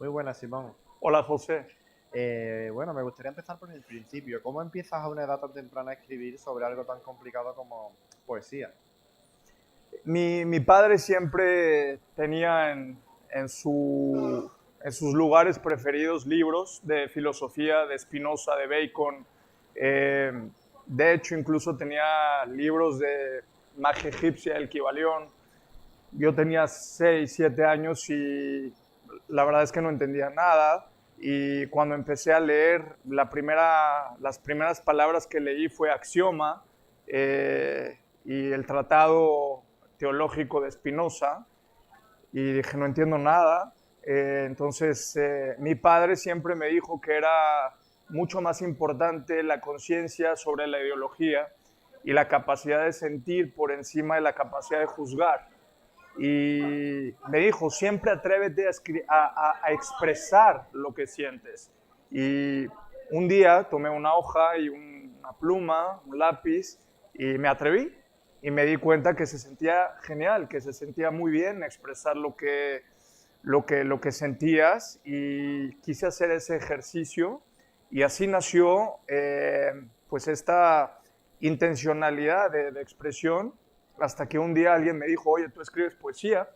Muy buenas, Simón. Hola José. Bueno, me gustaría empezar por el principio. ¿Cómo empiezas a una edad tan temprana a escribir sobre algo tan complicado como poesía? Mi padre siempre tenía en sus lugares preferidos libros de filosofía, de Spinoza, de Bacon. Eh, de hecho, incluso tenía libros de magia egipcia, el Kybalión. Yo tenía 6 7 años y la verdad es que no entendía nada. Y cuando empecé a leer, las primeras palabras que leí fue axioma y el tratado teológico de Spinoza. Y dije, no entiendo nada. Entonces, mi padre siempre me dijo que era mucho más importante la conciencia sobre la ideología y la capacidad de sentir por encima de la capacidad de juzgar. Y me dijo, siempre atrévete a expresar lo que sientes. Y un día tomé una hoja y una pluma, un lápiz, y me atreví. Y me di cuenta que se sentía genial, que se sentía muy bien expresar lo que sentías. Y quise hacer ese ejercicio. Y así nació pues esta intencionalidad de expresión, hasta que un día alguien me dijo, oye, tú escribes poesía,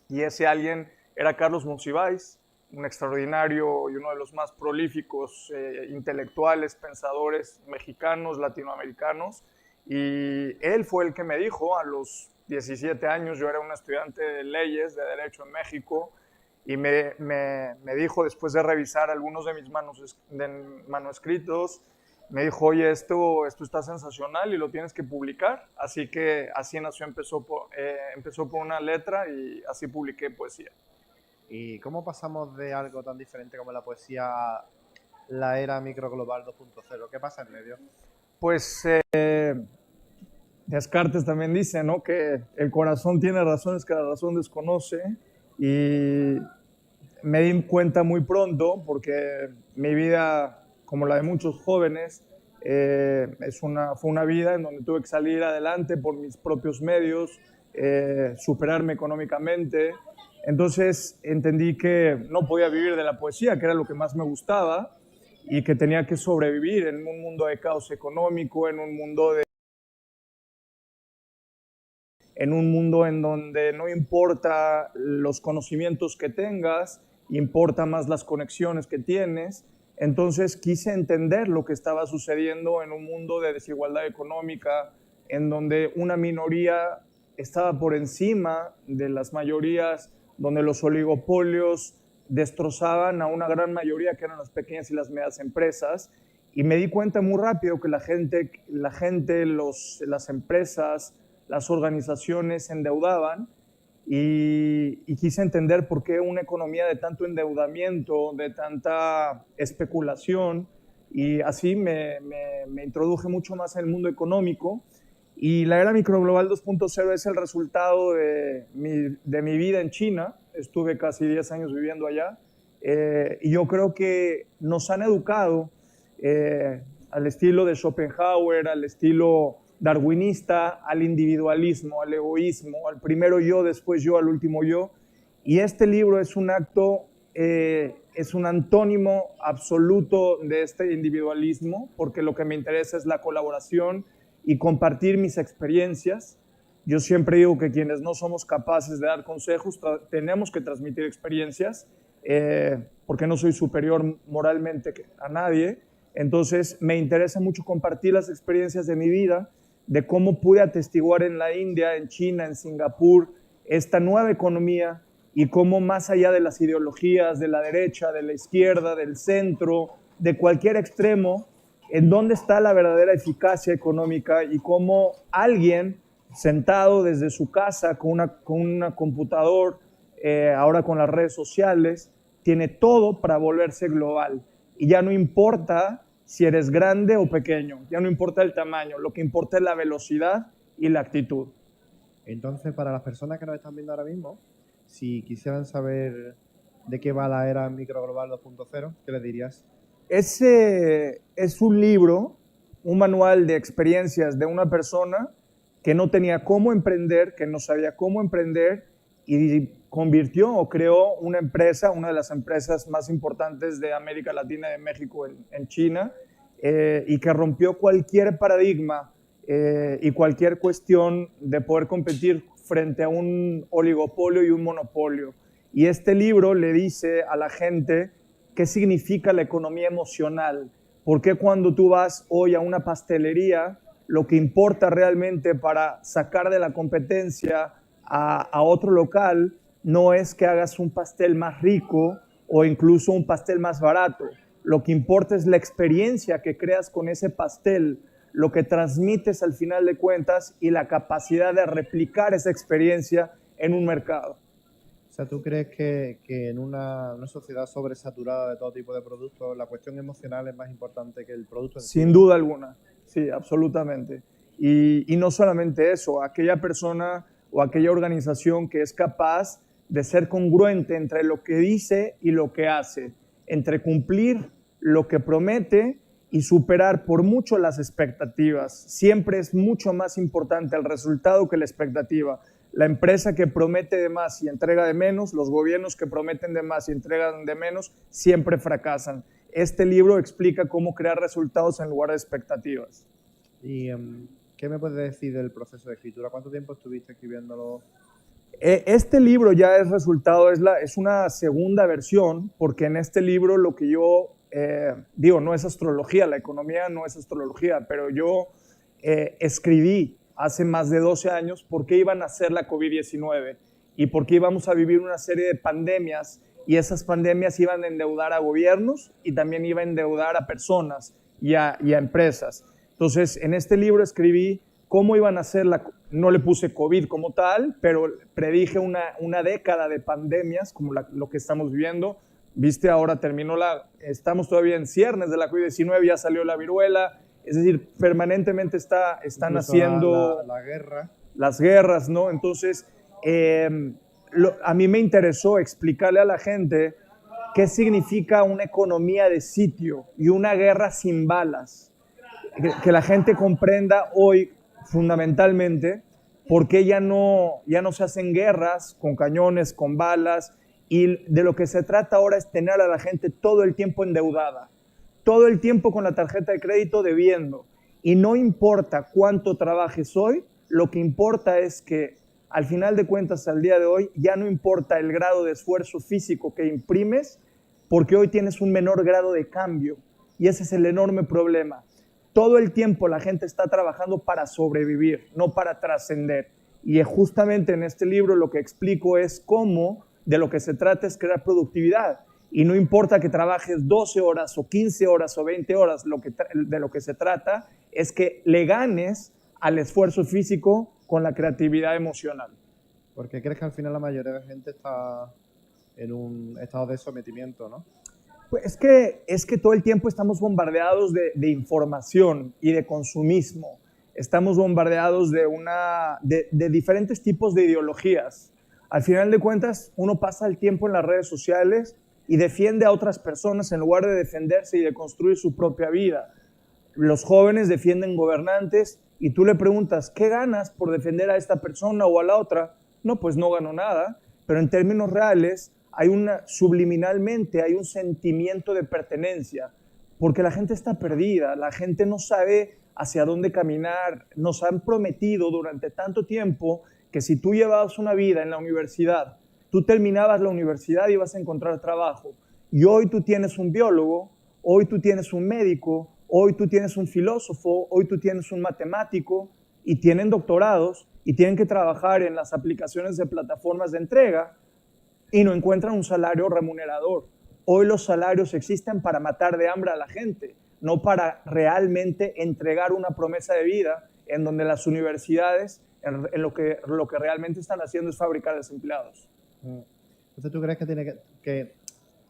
y ese alguien era Carlos Monsiváis, un extraordinario y uno de los más prolíficos intelectuales, pensadores mexicanos, latinoamericanos, y él fue el que me dijo a los 17 años, yo era un estudiante de leyes, de derecho en México, y me dijo, después de revisar algunos de mis manuscritos, me dijo, oye, esto está sensacional y lo tienes que publicar. Así que así nació, empezó por una letra y así publiqué poesía. ¿Y cómo pasamos de algo tan diferente como la poesía a la era microglobal 2.0? ¿Qué pasa en medio? Pues Descartes también dice, ¿no?, que el corazón tiene razones que la razón desconoce, y me di cuenta muy pronto, porque mi vida, como la de muchos jóvenes, fue una vida en donde tuve que salir adelante por mis propios medios, superarme económicamente. Entonces entendí que no podía vivir de la poesía, que era lo que más me gustaba, y que tenía que sobrevivir en un mundo de caos económico, en un mundo en donde no importa los conocimientos que tengas, importa más las conexiones que tienes. Entonces quise entender lo que estaba sucediendo en un mundo de desigualdad económica, en donde una minoría estaba por encima de las mayorías, donde los oligopolios destrozaban a una gran mayoría, que eran las pequeñas y las medianas empresas. Y me di cuenta muy rápido que las empresas, las organizaciones se endeudaban, y quise entender por qué una economía de tanto endeudamiento, de tanta especulación, y así me introduje mucho más en el mundo económico. Y la era microglobal 2.0 es el resultado de mi vida en China. Estuve casi 10 años viviendo allá, y yo creo que nos han educado al estilo de Schopenhauer, al estilo darwinista, al individualismo, al egoísmo, al primero yo, después yo, al último yo. Y este libro es un acto, es un antónimo absoluto de este individualismo, porque lo que me interesa es la colaboración y compartir mis experiencias. Yo siempre digo que quienes no somos capaces de dar consejos, tenemos que transmitir experiencias, porque no soy superior moralmente a nadie. Entonces me interesa mucho compartir las experiencias de mi vida, de cómo pude atestiguar en la India, en China, en Singapur, esta nueva economía, y cómo más allá de las ideologías de la derecha, de la izquierda, del centro, de cualquier extremo, en dónde está la verdadera eficacia económica, y cómo alguien sentado desde su casa con una computador, ahora con las redes sociales, tiene todo para volverse global. Y ya no importa si eres grande o pequeño, ya no importa el tamaño, lo que importa es la velocidad y la actitud. Entonces, para las personas que nos están viendo ahora mismo, si quisieran saber de qué va la era microglobal 2.0, ¿qué les dirías? Ese es un libro, un manual de experiencias de una persona que no tenía cómo emprender, que no sabía cómo emprender, y convirtió o creó una empresa, una de las empresas más importantes de América Latina y de México en China, y que rompió cualquier paradigma y cualquier cuestión de poder competir frente a un oligopolio y un monopolio. Y este libro le dice a la gente qué significa la economía emocional, por qué cuando tú vas hoy a una pastelería, lo que importa realmente para sacar de la competencia a otro local no es que hagas un pastel más rico o incluso un pastel más barato. Lo que importa es la experiencia que creas con ese pastel, lo que transmites al final de cuentas y la capacidad de replicar esa experiencia en un mercado. O sea, ¿tú crees que en una sociedad sobresaturada de todo tipo de productos, la cuestión emocional es más importante que el producto en sí? Sin duda alguna, sí, absolutamente. Y no solamente eso, aquella persona o aquella organización que es capaz de ser congruente entre lo que dice y lo que hace, entre cumplir lo que promete y superar por mucho las expectativas. Siempre es mucho más importante el resultado que la expectativa. La empresa que promete de más y entrega de menos, los gobiernos que prometen de más y entregan de menos, siempre fracasan. Este libro explica cómo crear resultados en lugar de expectativas. ¿Y qué me puedes decir del proceso de escritura? ¿Cuánto tiempo estuviste escribiéndolo? Este libro ya es resultado, es una segunda versión, porque en este libro lo que yo digo, no es astrología, la economía no es astrología, pero yo escribí hace más de 12 años por qué iban a ser la COVID-19 y por qué íbamos a vivir una serie de pandemias, y esas pandemias iban a endeudar a gobiernos y también iban a endeudar a personas y a empresas. Entonces, en este libro escribí cómo iban a ser, no le puse COVID como tal, pero predije una década de pandemias como lo que estamos viviendo. Viste, ahora estamos todavía en ciernes de la COVID-19, ya salió la viruela, es decir, permanentemente están Incluso haciendo la guerra. las guerras, ¿no? Entonces, a mí me interesó explicarle a la gente qué significa una economía de sitio y una guerra sin balas. Que la gente comprenda hoy fundamentalmente por qué ya no se hacen guerras con cañones, con balas, y de lo que se trata ahora es tener a la gente todo el tiempo endeudada, todo el tiempo con la tarjeta de crédito debiendo, y no importa cuánto trabajes hoy, lo que importa es que al final de cuentas al día de hoy ya no importa el grado de esfuerzo físico que imprimes, porque hoy tienes un menor grado de cambio, y ese es el enorme problema. Todo el tiempo la gente está trabajando para sobrevivir, no para trascender. Y justamente en este libro lo que explico es cómo de lo que se trata es crear productividad. Y no importa que trabajes 12 horas o 15 horas o 20 horas, de lo que se trata es que le ganes al esfuerzo físico con la creatividad emocional. ¿Por qué crees que al final la mayoría de gente está en un estado de sometimiento, no? Pues es que todo el tiempo estamos bombardeados de información y de consumismo. Estamos bombardeados de diferentes tipos de ideologías. Al final de cuentas, uno pasa el tiempo en las redes sociales y defiende a otras personas en lugar de defenderse y de construir su propia vida. Los jóvenes defienden gobernantes y tú le preguntas, ¿qué ganas por defender a esta persona o a la otra? No, pues no gano nada, pero en términos reales subliminalmente hay un sentimiento de pertenencia, porque la gente está perdida, la gente no sabe hacia dónde caminar. Nos han prometido durante tanto tiempo que si tú llevabas una vida en la universidad, tú terminabas la universidad y ibas a encontrar trabajo. Y hoy tú tienes un biólogo, hoy tú tienes un médico, hoy tú tienes un filósofo, hoy tú tienes un matemático, y tienen doctorados y tienen que trabajar en las aplicaciones de plataformas de entrega y no encuentran un salario remunerador. Hoy los salarios existen para matar de hambre a la gente, no para realmente entregar una promesa de vida en donde las universidades, en lo que realmente están haciendo es fabricar desempleados. Entonces, ¿tú crees que tiene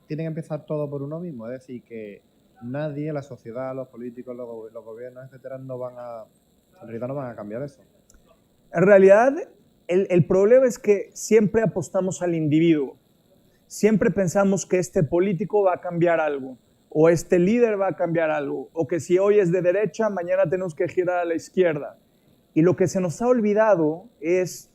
que empezar todo por uno mismo? Es decir, que nadie, la sociedad, los políticos, los gobiernos, etcétera, en realidad no van a cambiar eso. En realidad, el problema es que siempre apostamos al individuo. Siempre pensamos que este político va a cambiar algo, o este líder va a cambiar algo, o que si hoy es de derecha, mañana tenemos que girar a la izquierda. Y lo que se nos ha olvidado es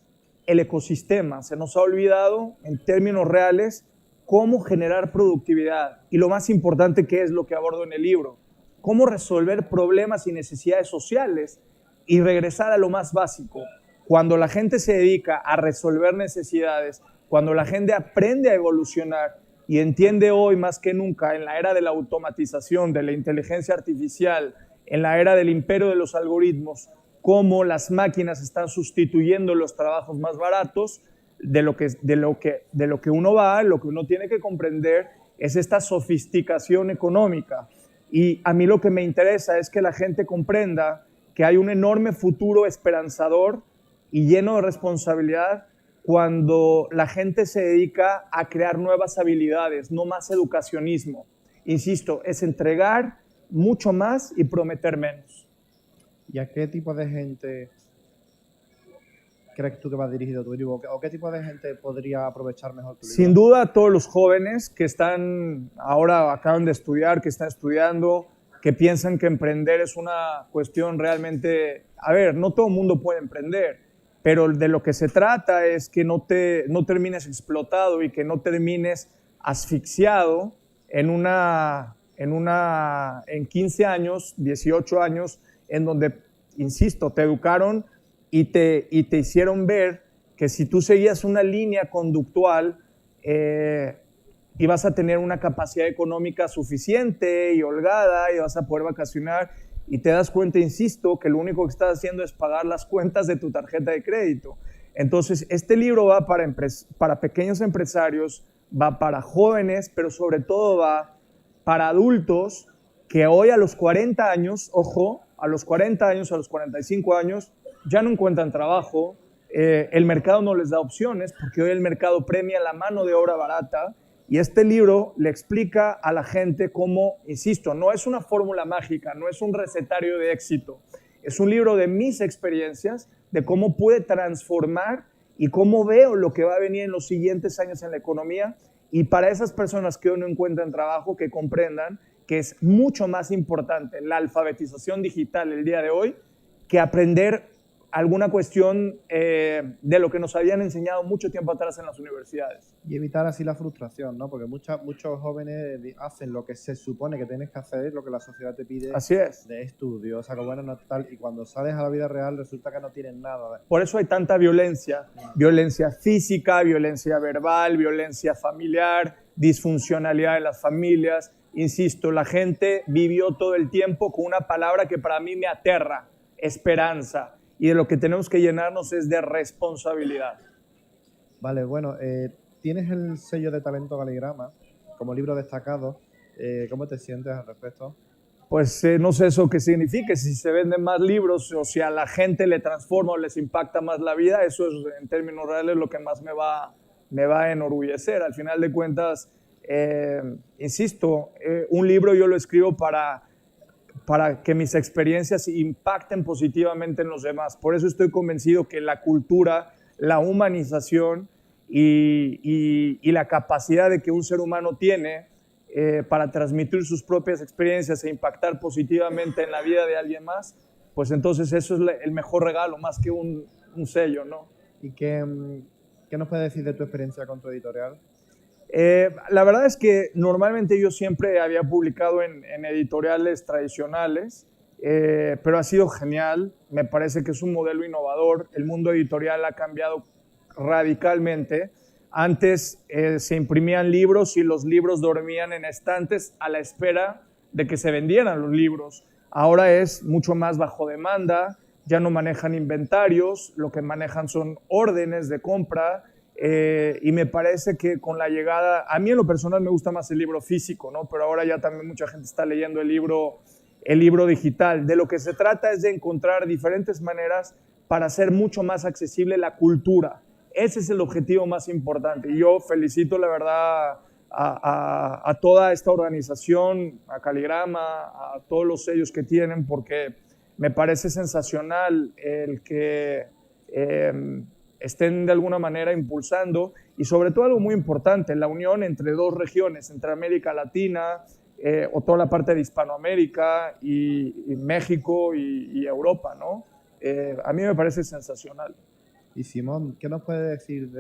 el ecosistema, se nos ha olvidado en términos reales cómo generar productividad y lo más importante que es lo que abordo en el libro, cómo resolver problemas y necesidades sociales y regresar a lo más básico. Cuando la gente se dedica a resolver necesidades, cuando la gente aprende a evolucionar y entiende hoy más que nunca en la era de la automatización, de la inteligencia artificial, en la era del imperio de los algoritmos, cómo las máquinas están sustituyendo los trabajos más baratos, de lo que uno va, lo que uno tiene que comprender es esta sofisticación económica. Y a mí lo que me interesa es que la gente comprenda que hay un enorme futuro esperanzador y lleno de responsabilidad cuando la gente se dedica a crear nuevas habilidades, no más educacionismo. Insisto, es entregar mucho más y prometer menos. ¿Y a qué tipo de gente crees tú que va dirigido tu libro? ¿O qué tipo de gente podría aprovechar mejor tu libro? Sin duda, todos los jóvenes que acaban de estudiar, que están estudiando, que piensan que emprender es una cuestión realmente... A ver, no todo el mundo puede emprender, pero de lo que se trata es que no termines explotado y que no termines asfixiado en 15 años, 18 años, en donde, insisto, te educaron y te hicieron ver que si tú seguías una línea conductual, ibas a tener una capacidad económica suficiente y holgada y vas a poder vacacionar y te das cuenta, insisto, que lo único que estás haciendo es pagar las cuentas de tu tarjeta de crédito. Entonces, este libro va para pequeños empresarios, va para jóvenes, pero sobre todo va para adultos que hoy a los 40 años, ojo, a los 40 años, a los 45 años, ya no encuentran trabajo, el mercado no les da opciones, porque hoy el mercado premia la mano de obra barata, y este libro le explica a la gente cómo, insisto, no es una fórmula mágica, no es un recetario de éxito, es un libro de mis experiencias, de cómo pude transformar y cómo veo lo que va a venir en los siguientes años en la economía, y para esas personas que hoy no encuentran trabajo, que comprendan que es mucho más importante la alfabetización digital el día de hoy que aprender alguna cuestión de lo que nos habían enseñado mucho tiempo atrás en las universidades. Y evitar así la frustración, ¿no? Porque muchos jóvenes hacen lo que se supone que tienes que hacer, lo que la sociedad te pide. Así es. De estudio, o sea, que bueno, no tal, y cuando sales a la vida real resulta que no tienen nada. Por eso hay tanta violencia, violencia física, violencia verbal, violencia familiar, disfuncionalidad en las familias. Insisto, la gente vivió todo el tiempo con una palabra que para mí me aterra, esperanza. Y de lo que tenemos que llenarnos es de responsabilidad. Vale, bueno, tienes el sello de Talento Galigrama como libro destacado. ¿Cómo te sientes al respecto? Pues no sé eso qué significa, si se venden más libros o si a la gente le transforma o les impacta más la vida, eso es en términos reales lo que más me va a enorgullecer. Al final de cuentas, insisto, un libro yo lo escribo para que mis experiencias impacten positivamente en los demás. Por eso estoy convencido que la cultura, la humanización y la capacidad de que un ser humano tiene para transmitir sus propias experiencias e impactar positivamente en la vida de alguien más, pues entonces eso es el mejor regalo, más que un sello, ¿no? ¿Y qué nos puedes decir de tu experiencia con tu editorial? La verdad es que normalmente yo siempre había publicado en editoriales tradicionales, pero ha sido genial, me parece que es un modelo innovador, el mundo editorial ha cambiado radicalmente. Antes se imprimían libros y los libros dormían en estantes a la espera de que se vendieran los libros. Ahora es mucho más bajo demanda, ya no manejan inventarios, lo que manejan son órdenes de compra. Y me parece que con la llegada, a mí en lo personal me gusta más el libro físico, ¿no? Pero ahora ya también mucha gente está leyendo el libro digital. De lo que se trata es de encontrar diferentes maneras para hacer mucho más accesible la cultura. Ese es el objetivo más importante. Y yo felicito, la verdad, a toda esta organización, a Caligrama, a todos los sellos que tienen, porque me parece sensacional el que estén de alguna manera impulsando, y sobre todo algo muy importante, la unión entre dos regiones, entre América Latina o toda la parte de Hispanoamérica y México y Europa, ¿no? A mí me parece sensacional. Y Simón, ¿qué nos puede decir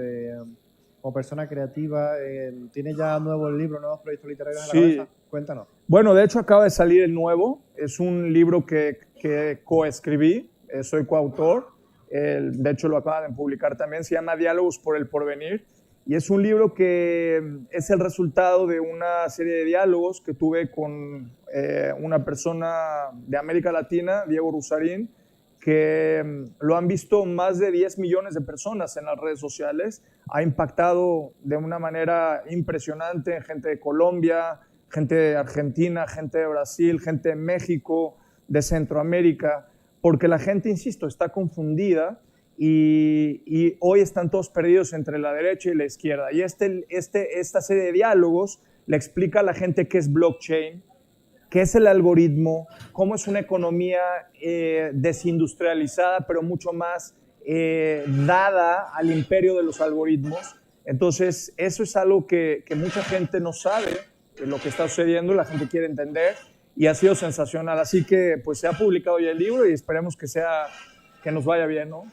como persona creativa? ¿Tiene ya nuevos libros, nuevos proyectos literarios en la Sí. cabeza? Cuéntanos. Bueno, de hecho acaba de salir el nuevo. Es un libro que coescribí, soy coautor. De hecho lo acaban de publicar también. Se llama Diálogos por el Porvenir. Y es un libro que es el resultado de una serie de diálogos que tuve con una persona de América Latina, Diego Rusarín, que lo han visto más de 10 millones de personas en las redes sociales. Ha impactado de una manera impresionante en gente de Colombia, gente de Argentina, gente de Brasil, gente de México, de Centroamérica, porque la gente, insisto, está confundida y hoy están todos perdidos entre la derecha y la izquierda. Y esta serie de diálogos le explica a la gente qué es blockchain, qué es el algoritmo, cómo es una economía desindustrializada, pero mucho más dada al imperio de los algoritmos. Entonces, eso es algo que mucha gente no sabe, lo que está sucediendo, la gente quiere entender, y ha sido sensacional. Así que pues se ha publicado ya el libro y esperemos que nos vaya bien, ¿no?